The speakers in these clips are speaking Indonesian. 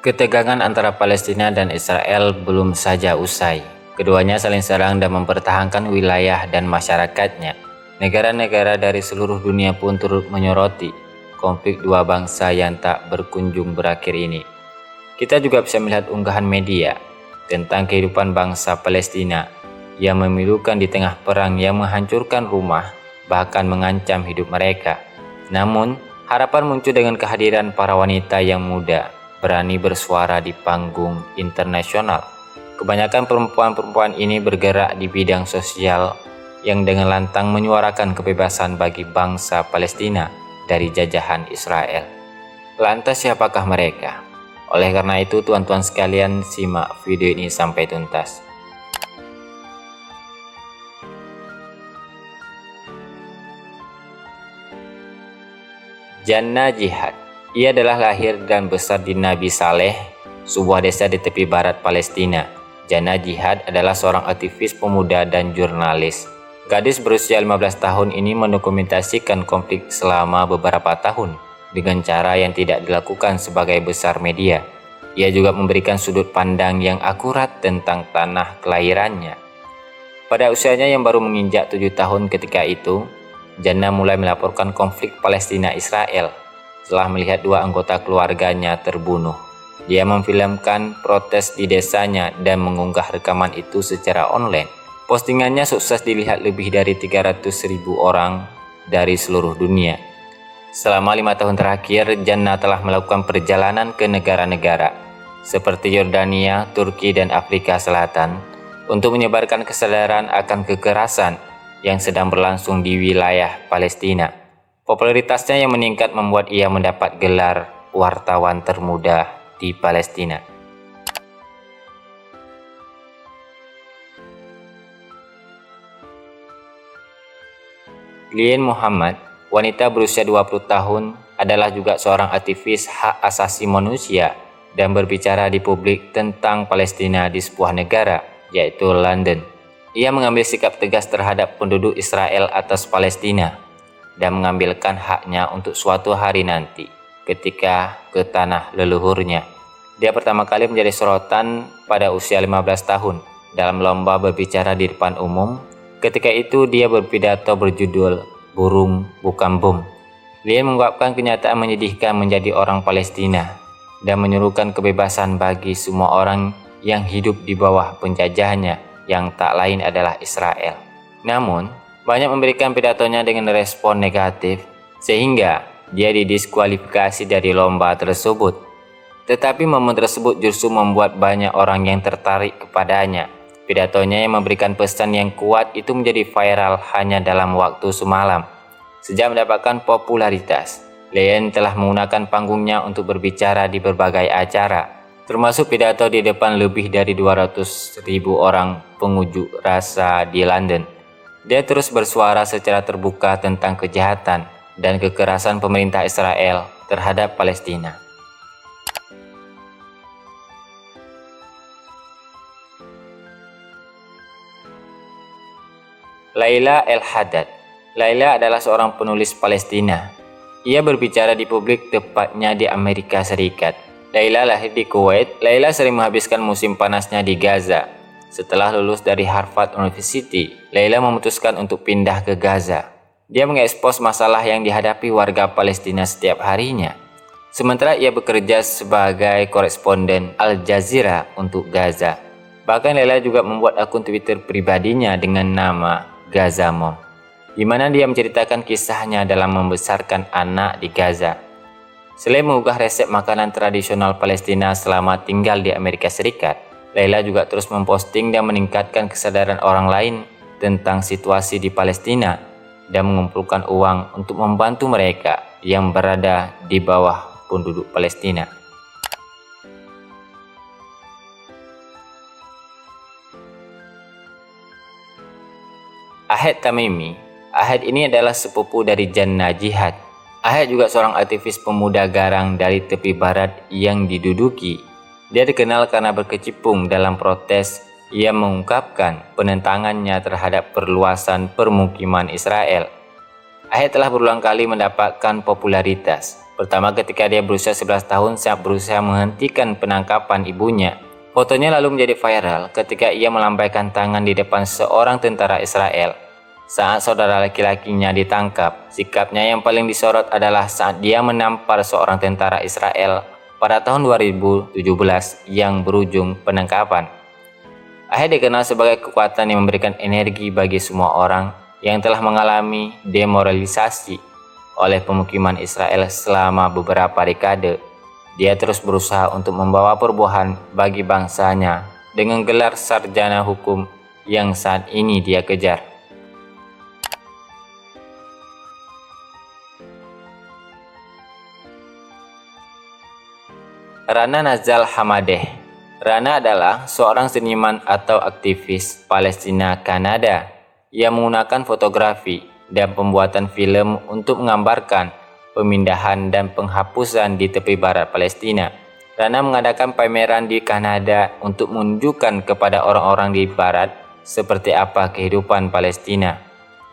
Ketegangan antara Palestina dan Israel belum saja usai. Keduanya saling serang dan mempertahankan wilayah dan masyarakatnya. Negara-negara dari seluruh dunia pun turut menyoroti konflik dua bangsa yang tak berkunjung berakhir ini. Kita juga bisa melihat unggahan media tentang kehidupan bangsa Palestina yang memilukan di tengah perang yang menghancurkan rumah, bahkan mengancam hidup mereka. Namun, harapan muncul dengan kehadiran para wanita yang muda, berani bersuara di panggung internasional. Kebanyakan perempuan-perempuan ini bergerak di bidang sosial yang dengan lantang menyuarakan kebebasan bagi bangsa Palestina dari jajahan Israel. Lantas siapakah mereka? Oleh karena itu, tuan-tuan sekalian, simak video ini sampai tuntas. Jannah Jihad. Ia adalah lahir dan besar di Nabi Saleh, sebuah desa di tepi barat Palestina. Jannah Jihad adalah seorang aktivis pemuda dan jurnalis. Gadis berusia 15 tahun ini mendokumentasikan konflik selama beberapa tahun dengan cara yang tidak dilakukan sebagai besar media. Ia juga memberikan sudut pandang yang akurat tentang tanah kelahirannya. Pada usianya yang baru menginjak 7 tahun ketika itu, Jannah mulai melaporkan konflik Palestina-Israel setelah melihat dua anggota keluarganya terbunuh. Dia memfilmkan protes di desanya dan mengunggah rekaman itu secara online. Postingannya sukses dilihat lebih dari 300.000 orang dari seluruh dunia. Selama 5 tahun terakhir, Jannah telah melakukan perjalanan ke negara-negara seperti Yordania, Turki, dan Afrika Selatan untuk menyebarkan kesadaran akan kekerasan yang sedang berlangsung di wilayah Palestina. Popularitasnya yang meningkat membuat ia mendapat gelar wartawan termuda di Palestina. Lien Muhammad, wanita berusia 20 tahun, adalah juga seorang aktivis hak asasi manusia dan berbicara di publik tentang Palestina di sebuah negara, yaitu London. Ia mengambil sikap tegas terhadap penduduk Israel atas Palestina dan mengambilkan haknya untuk suatu hari nanti ketika ke tanah leluhurnya. Dia pertama kali menjadi sorotan pada usia 15 tahun dalam lomba berbicara di depan umum. Ketika itu dia berpidato berjudul "Burung Bukan Bom". Dia mengungkapkan kenyataan menyedihkan menjadi orang Palestina dan menyerukan kebebasan bagi semua orang yang hidup di bawah penjajahannya, yang tak lain adalah Israel. Namun, banyak memberikan pidatonya dengan respon negatif, sehingga dia didiskualifikasi dari lomba tersebut. Tetapi momen tersebut justru membuat banyak orang yang tertarik kepadanya. Pidatonya yang memberikan pesan yang kuat itu menjadi viral hanya dalam waktu semalam. Sejak mendapatkan popularitas, Lien telah menggunakan panggungnya untuk berbicara di berbagai acara, termasuk pidato di depan lebih dari 200.000 orang pengunjuk rasa di London. Dia terus bersuara secara terbuka tentang kejahatan dan kekerasan pemerintah Israel terhadap Palestina. Laila El-Haddad. Laila adalah seorang penulis Palestina. Ia berbicara di publik, tepatnya di Amerika Serikat. Laila lahir di Kuwait. Laila sering menghabiskan musim panasnya di Gaza. Setelah lulus dari Harvard University, Laila memutuskan untuk pindah ke Gaza. Dia mengekspos masalah yang dihadapi warga Palestina setiap harinya. Sementara ia bekerja sebagai koresponden Al Jazeera untuk Gaza. Bahkan Laila juga membuat akun Twitter pribadinya dengan nama Gaza Mom, di mana dia menceritakan kisahnya dalam membesarkan anak di Gaza. Selain mengunggah resep makanan tradisional Palestina selama tinggal di Amerika Serikat, Laila juga terus memposting dan meningkatkan kesadaran orang lain tentang situasi di Palestina dan mengumpulkan uang untuk membantu mereka yang berada di bawah penduduk Palestina. Ahad Tamimi. Ahad ini adalah sepupu dari Jannah Jihad. Ahad juga seorang aktivis pemuda garang dari tepi barat yang diduduki. Dia dikenal karena berkecimpung dalam protes yang mengungkapkan penentangannya terhadap perluasan permukiman Israel. Ahad telah berulang kali mendapatkan popularitas. Pertama ketika dia berusia 11 tahun saat berusaha menghentikan penangkapan ibunya. Fotonya lalu menjadi viral ketika ia melambaikan tangan di depan seorang tentara Israel. Saat saudara laki-lakinya ditangkap, sikapnya yang paling disorot adalah saat dia menampar seorang tentara Israel pada tahun 2017 yang berujung penangkapan. Ahaya dikenal sebagai kekuatan yang memberikan energi bagi semua orang yang telah mengalami demoralisasi oleh pemukiman Israel selama beberapa dekade. Dia terus berusaha untuk membawa perubahan bagi bangsanya dengan gelar sarjana hukum yang saat ini dia kejar. Rana Nazal Hamadeh. Rana adalah seorang seniman atau aktivis Palestina Kanada yang menggunakan fotografi dan pembuatan film untuk menggambarkan pemindahan dan penghapusan di tepi barat Palestina. Rana mengadakan pameran di Kanada untuk menunjukkan kepada orang-orang di barat seperti apa kehidupan Palestina.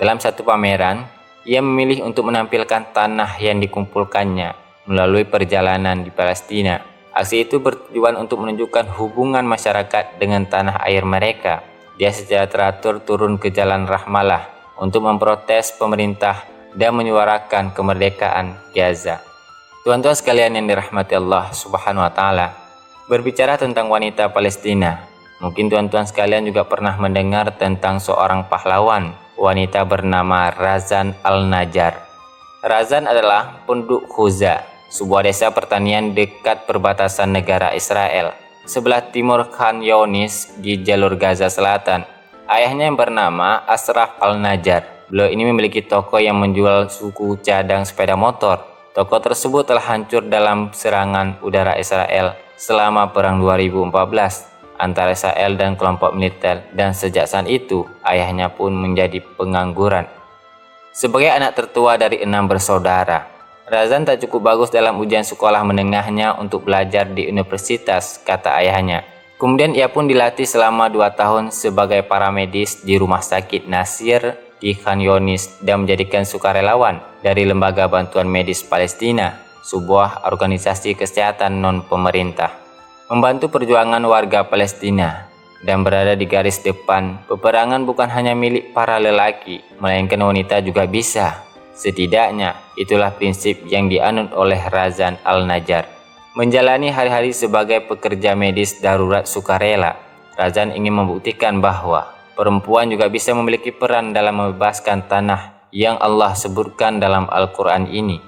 Dalam satu pameran, ia memilih untuk menampilkan tanah yang dikumpulkannya melalui perjalanan di Palestina. Aksi itu bertujuan untuk menunjukkan hubungan masyarakat dengan tanah air mereka. Dia secara teratur turun ke Jalan Rahmalah untuk memprotes pemerintah dan menyuarakan kemerdekaan Gaza. Tuan-tuan sekalian yang dirahmati Allah Subhanahu wa taala, berbicara tentang wanita Palestina, mungkin tuan-tuan sekalian juga pernah mendengar tentang seorang pahlawan wanita bernama Razan Al-Najjar. Razan adalah penduduk Khuza, sebuah desa pertanian dekat perbatasan negara Israel, sebelah timur Khan Younis di jalur Gaza Selatan. Ayahnya yang bernama Ashraf Al-Najjar. Beliau ini memiliki toko yang menjual suku cadang sepeda motor. Toko tersebut telah hancur dalam serangan udara Israel selama Perang 2014 antara Israel dan kelompok militer, dan sejak saat itu ayahnya pun menjadi pengangguran. Sebagai anak tertua dari 6 bersaudara, Razan tak cukup bagus dalam ujian sekolah menengahnya untuk belajar di universitas, kata ayahnya. Kemudian ia pun dilatih selama 2 tahun sebagai paramedis di Rumah Sakit Nasir di Khan Younis dan menjadikan sukarelawan dari Lembaga Bantuan Medis Palestina, sebuah organisasi kesehatan non-pemerintah. Membantu perjuangan warga Palestina dan berada di garis depan, peperangan bukan hanya milik para lelaki, melainkan wanita juga bisa. Setidaknya, itulah prinsip yang dianut oleh Razan Al-Najjar. Menjalani hari-hari sebagai pekerja medis darurat sukarela, Razan ingin membuktikan bahwa perempuan juga bisa memiliki peran dalam membebaskan tanah yang Allah sebutkan dalam Al-Quran ini.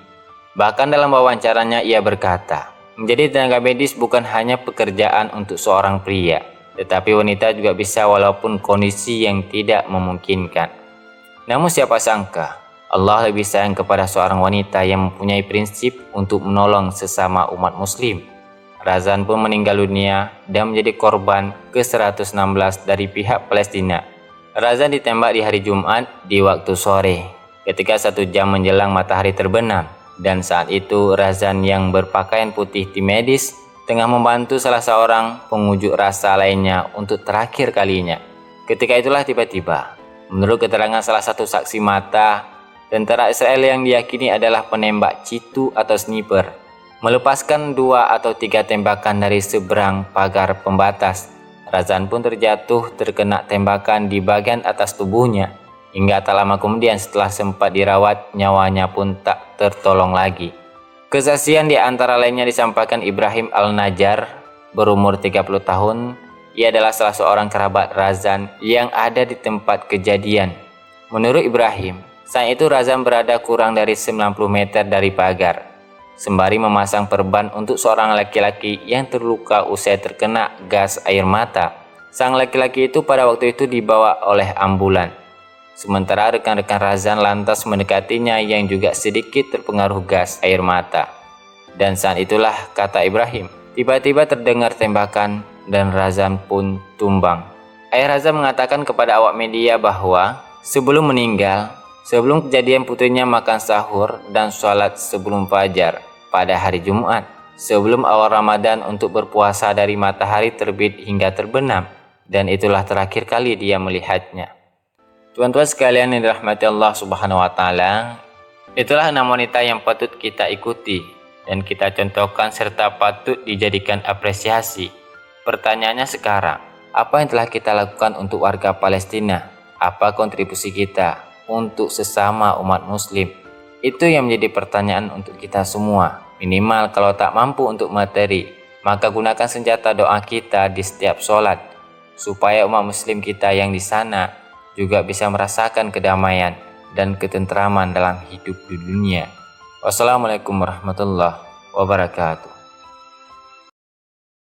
Bahkan dalam wawancaranya ia berkata, menjadi tenaga medis bukan hanya pekerjaan untuk seorang pria, tetapi wanita juga bisa walaupun kondisi yang tidak memungkinkan. Namun siapa sangka, Allah lebih sayang kepada seorang wanita yang mempunyai prinsip untuk menolong sesama umat muslim. Razan pun meninggal dunia dan menjadi korban ke-116 dari pihak Palestina. Razan ditembak di hari Jumat di waktu sore, ketika 1 jam menjelang matahari terbenam. Dan saat itu Razan yang berpakaian putih tim medis tengah membantu salah seorang pengunjuk rasa lainnya untuk terakhir kalinya. Ketika itulah tiba-tiba, menurut keterangan salah satu saksi mata, tentara Israel yang diyakini adalah penembak jitu atau sniper melepaskan 2 atau 3 tembakan dari seberang pagar pembatas. Razan pun terjatuh terkena tembakan di bagian atas tubuhnya. Hingga tak lama kemudian setelah sempat dirawat, nyawanya pun tak tertolong lagi. Kesaksian di antara lainnya disampaikan Ibrahim Al-Najjar, berumur 30 tahun. Ia adalah salah seorang kerabat Razan yang ada di tempat kejadian. Menurut Ibrahim, saat itu Razan berada kurang dari 90 meter dari pagar, sembari memasang perban untuk seorang laki-laki yang terluka usai terkena gas air mata. Sang laki-laki itu pada waktu itu dibawa oleh ambulan. Sementara rekan-rekan Razan lantas mendekatinya yang juga sedikit terpengaruh gas air mata. Dan saat itulah, kata Ibrahim, tiba-tiba terdengar tembakan dan Razan pun tumbang. Ayah Razan mengatakan kepada awak media bahwa sebelum meninggal, sebelum kejadian putrinya makan sahur dan sholat sebelum fajar pada hari Jumat, sebelum awal Ramadan untuk berpuasa dari matahari terbit hingga terbenam, dan itulah terakhir kali dia melihatnya. Tuan-tuan sekalian yang dirahmati Allah Subhanahu wa taala, itulah 6 wanita yang patut kita ikuti dan kita contohkan serta patut dijadikan apresiasi. Pertanyaannya sekarang, apa yang telah kita lakukan untuk warga Palestina? Apa kontribusi kita untuk sesama umat muslim? Itu yang menjadi pertanyaan untuk kita semua. Minimal kalau tak mampu untuk materi, maka gunakan senjata doa kita di setiap sholat, supaya umat muslim kita yang di sana juga bisa merasakan kedamaian dan ketentraman dalam hidup di dunia. Wassalamualaikum warahmatullahi wabarakatuh.